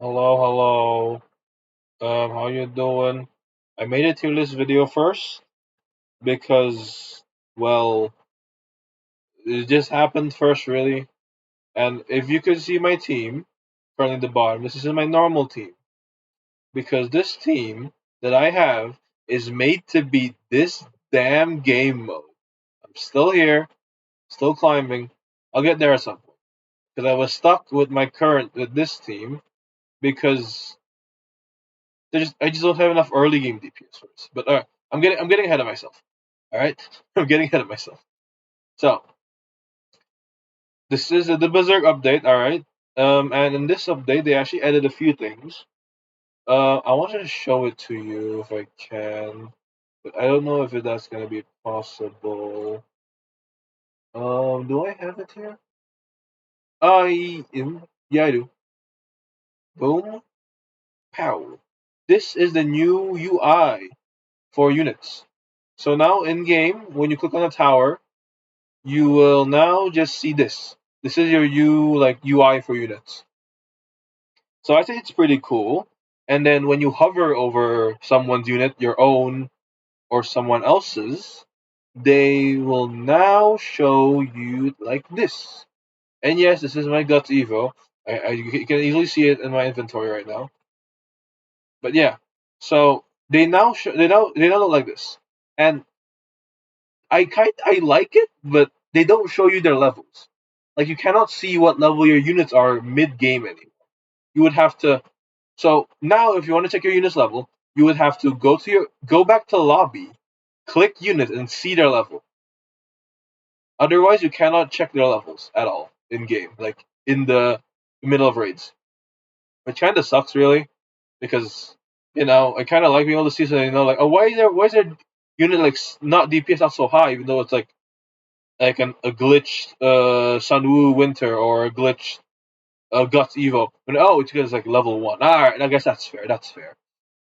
Hello, hello. How you doing? I made it to this video first because, well, it just happened first, really. And if you could see my team, currently at the bottom, this is my normal team because this team that I have is made to beat this damn game mode. I'm still here, still climbing. I'll get there at some point because I was stuck with this team because I just don't have enough early game DPS for this. But I'm getting ahead of myself. All right, I'm getting ahead of myself. So this is the Beserk update. All right, and in this update they actually added a few things. I wanted to show it to you if I can, but I don't know if that's gonna be possible. Do I have it here? I am. Yeah, I do. Boom, pow. This is the new UI for units. So now in game, when you click on a tower, you will now just see this. This is your UI for units. So I think it's pretty cool. And then when you hover over someone's unit, your own or someone else's, they will now show you like this. And yes, this is my Guts Evo. You can easily see it in my inventory right now. But yeah, so they now look like this. And I like it, but they don't show you their levels. Like you cannot see what level your units are mid game anymore. You would have to. So now, if you want to check your unit's level, you would have to go back to lobby, click unit, and see their level. Otherwise, you cannot check their levels at all in game, like in the middle of raids, which kind of sucks really, because I kind of like being able to see so like, oh, why is their unit like not DPS not so high, even though it's like a glitched Sunwoo Winter or a glitched Guts Evo. But oh, it's because like level one. All right, I guess that's fair. That's fair.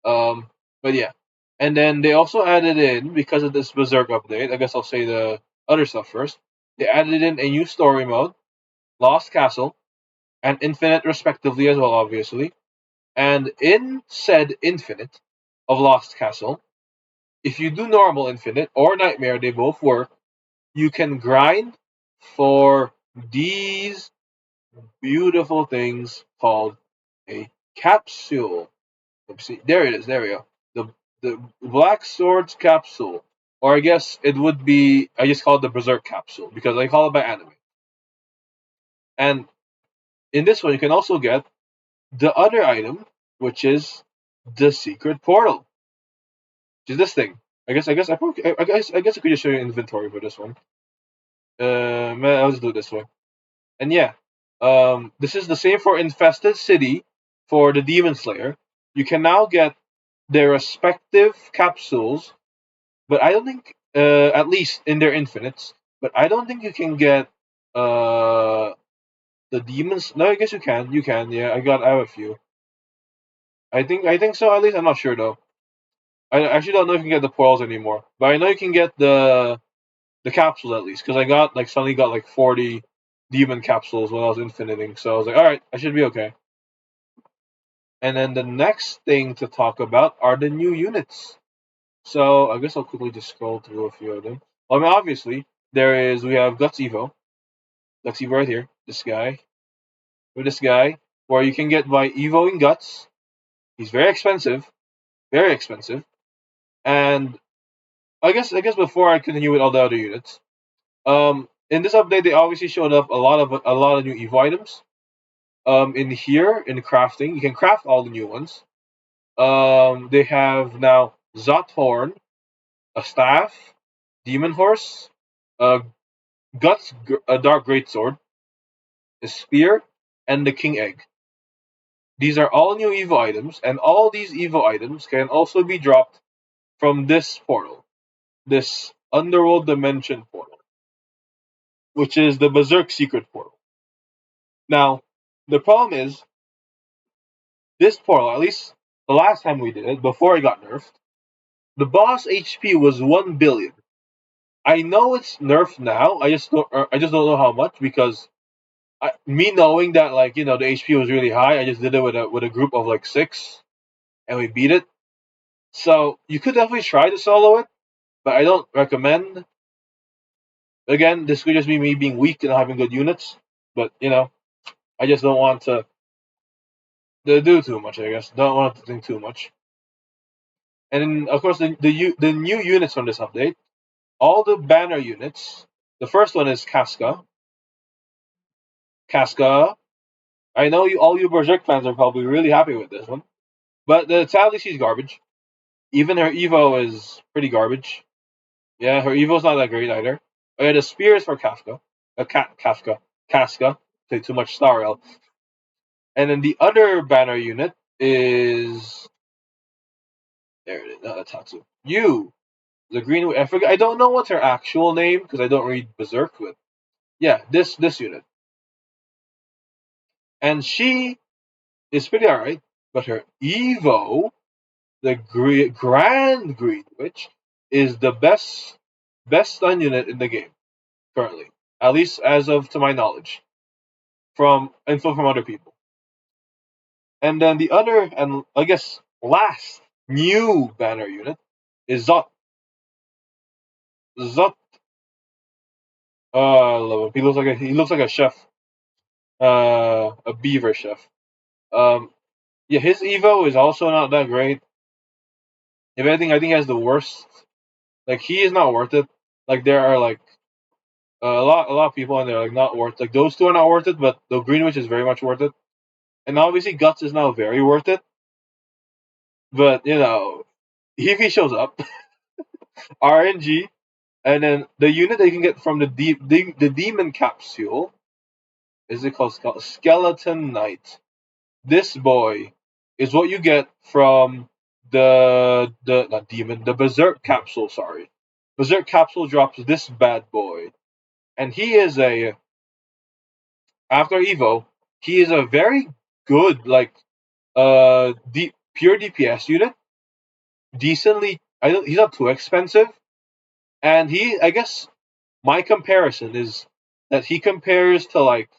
Um, but yeah, and then they also added in because of this Berserk update. I guess I'll say the other stuff first. They added in a new story mode, Lost Castle, and Infinite respectively as well, obviously. And in said Infinite of Lost Castle, if you do normal Infinite or Nightmare, they both work. You can grind for these beautiful things called a capsule. Let's see, there it is. There we go. The Black Swords capsule, or I guess it would be. I just call it the Berserk capsule because I call it by anime. And in this one, you can also get the other item, which is the secret portal, which is this thing. I guess I could just show you inventory for this one. I'll just do it this way. And yeah, this is the same for Infested City for the Demon Slayer. You can now get their respective capsules, but I don't think, at least in their infinites, but I don't think you can get uh the demons. No, I guess you can. You can. Yeah, I have a few. I think so. At least I'm not sure though. I actually don't know if you can get the portals anymore, but I know you can get the capsules at least because I got like suddenly got like 40 demon capsules when I was infiniting. So I was like, all right, I should be okay. And then the next thing to talk about are the new units. So I guess I'll quickly just scroll through a few of them. Well, I mean, obviously we have Guts Evo. Guts Evo right here. This guy, where you can get by Evoing Guts. He's very expensive, very expensive. And I guess before I continue with all the other units, in this update they obviously showed up a lot of new Evo items. In here in crafting, you can craft all the new ones. They have now Zot Horn, a staff, Demon Horse, a a Dark Greatsword, a spear, and the King Egg. These are all new Evo items, and all these Evo items can also be dropped from this portal, this Underworld Dimension portal, which is the Berserk Secret portal. Now, the problem is, this portal, at least the last time we did it, before it got nerfed, the boss HP was 1 billion. I know it's nerfed now. I just don't know how much because Me knowing that like the HP was really high, I just did it with a group of like six, and we beat it. So you could definitely try to solo it, but I don't recommend. Again, this could just be me being weak and not having good units. But I just don't want to do too much. I guess don't want to think too much. And then, of course, the new units from this update, all the banner units. The first one is Casca. Casca. I know all you Berserk fans are probably really happy with this one, but sadly she's garbage. Even her Evo is pretty garbage. Yeah, her Evo's not that great either. Oh, yeah, the spear is for Kafka. Kafka. Casca. Say too much Star L. And then the other banner unit is there it is. No, that's Hatsu. You, the green. I forget. I don't know what's her actual name because I don't read Beserk. But yeah, this unit, and she is pretty alright. But her Evo, the Grand Green Witch, is the best stun unit in the game currently, at least as of to my knowledge, from info from other people. And then the other, and I guess last new banner unit is Zot. Zot. I love him. He looks like a chef, a beaver chef. Um, yeah, his Evo is also not that great. If anything, I think he has the worst. Like he is not worth it. Like there are like a lot of people and they're like not worth. Like those two are not worth it, but the Greenwich is very much worth it. And obviously Guts is now very worth it. But if he shows up, RNG, and then the unit that you can get from the demon capsule is it called Skeleton Knight. This boy is what you get from the not demon the Berserk capsule. Sorry, Berserk capsule drops this bad boy, and he is a after Evo. He is a very good like pure DPS unit. Decently, I don't. He's not too expensive, and I guess my comparison is that he compares to like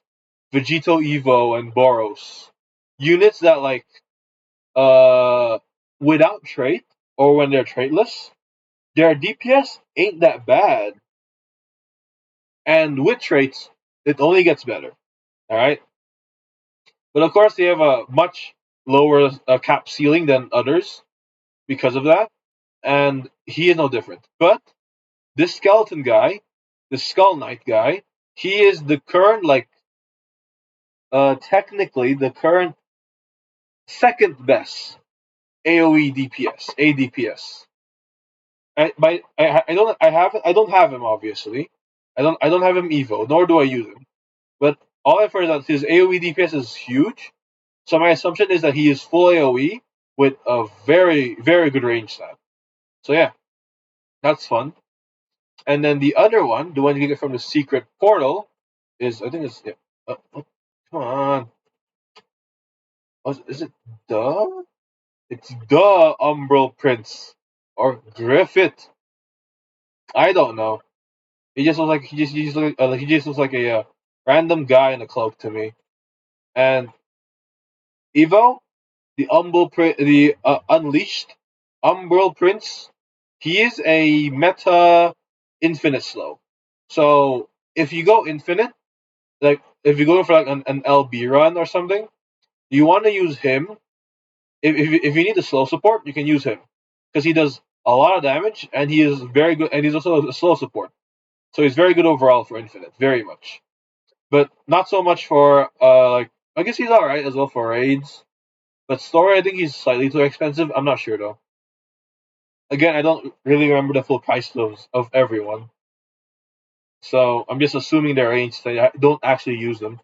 Vegito Evo and Boros units that like uh without trait or when they're traitless, their DPS ain't that bad, and with traits it only gets better. All right, but of course they have a much lower cap ceiling than others because of that, and he is no different. But this skeleton guy, the Skull Knight guy, he is the current like technically the current second best AOE DPS, ADPS. I don't have him obviously. I don't have him Evo, nor do I use him. But all I've heard is that his AOE DPS is huge. So my assumption is that he is full AOE with a very very good range stat. So yeah, that's fun. And then the other one, the one you get from the secret portal, is I think it's yeah, come on. Is it the? It's the Umbral Prince or Griffith. I don't know. He just looks like a random guy in a cloak to me. And Evo, the Unleashed Umbral Prince, he is a meta infinite slow. So if you go infinite, like if you go for like an LB run or something, you want to use him. If you need the slow support, you can use him because he does a lot of damage and he is very good. And he's also a slow support, so he's very good overall for infinite, very much. But not so much for like I guess he's alright as well for raids. But story, I think he's slightly too expensive. I'm not sure though. Again, I don't really remember the full price of everyone, so I'm just assuming they're ranged. I don't actually use them.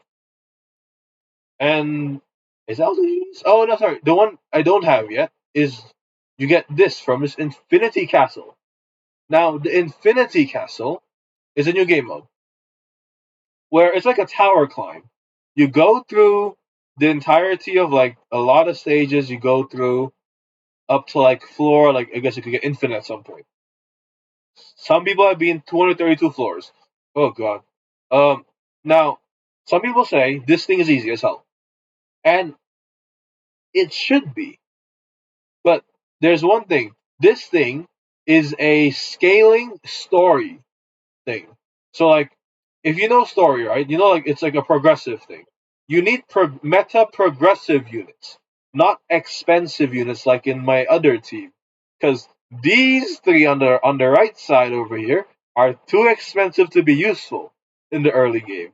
And is that also used? Oh no, sorry. The one I don't have yet is you get this from this Infinity Castle. Now the Infinity Castle is a new game mode where it's like a tower climb. You go through the entirety of like a lot of stages. You go through up to like floor. Like I guess you could get infinite at some point. Some people have been 232 floors. Oh god. Um. Now Some people say this thing is easy as hell, and it should be. But there's one thing: this thing is a scaling story thing. So like, if you know story, right? You know, like it's like a progressive thing. You need meta progressive units, not expensive units like in my other team, because these three on the right side over here are too expensive to be useful in the early game.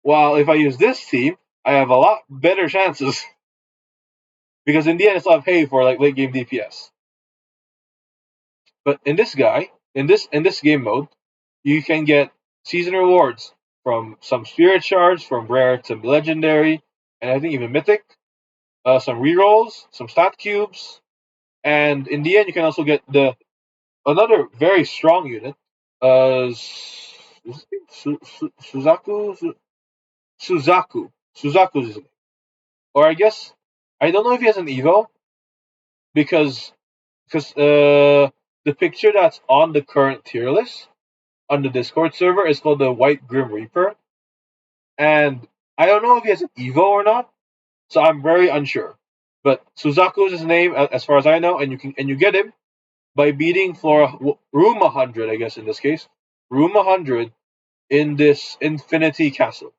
While if I use this team, I have a lot better chances because in the end it's not pay for like late game DPS. But in this guy, in this game mode, you can get season rewards from some spirit shards, from rare to legendary, and I think even mythic. Some rerolls, some stat cubes, and in the end, you can also get the another very strong unit. Suzaku, Suzaku's his name. Or I guess I don't know if he has an Evo because the picture that's on the current tier list on the Discord server is called the White Grim Reaper, and I don't know if he has an Evo or not, so I'm very unsure. But Suzaku is his name, as far as I know, and you get him by beating room 100, I guess in this case, room 100 in this Infinity Castle,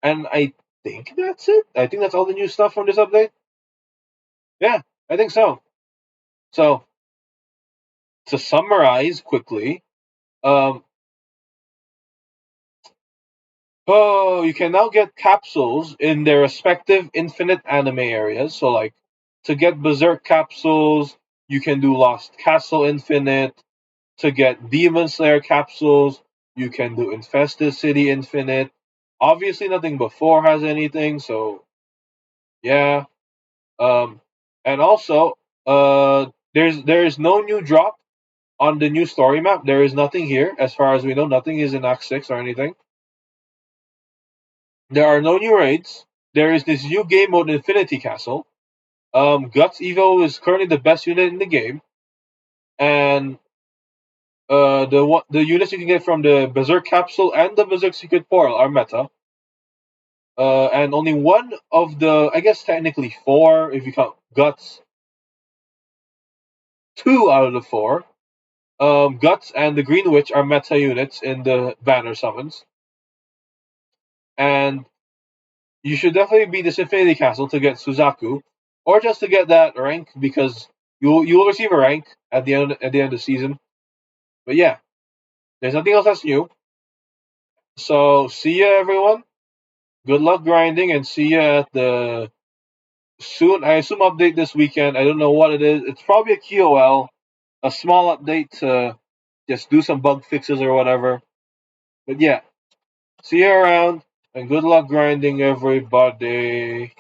and I think that's it. I think that's all the new stuff from this update. Yeah, I think so. So to summarize quickly, um, oh, you can now get capsules in their respective infinite anime areas. So, like, to get Beserk capsules, you can do Lost Castle Infinite. To get Demon Slayer capsules, you can do Infested City Infinite. Obviously, nothing before has anything, so yeah. Um, and also, there is no new drop on the new story map. There is nothing here, as far as we know. Nothing is in Act 6 or anything. There are no new raids. There is this new game mode, Infinity Castle. Guts Evo is currently the best unit in the game, and the units you can get from the Berserk Capsule and the Berserk Secret Portal are meta. And only one of the, I guess technically four, if you count Guts, two out of the four, Guts and the Green Witch are meta units in the banner summons. And you should definitely beat this Infinity Castle to get Suzaku, or just to get that rank because you will receive a rank at the end of the season. But yeah, there's nothing else that's new. So see ya, everyone. Good luck grinding, and see ya at the soon. I assume update this weekend. I don't know what it is. It's probably a QOL, a small update to just do some bug fixes or whatever. But yeah, see you around, and good luck grinding, everybody.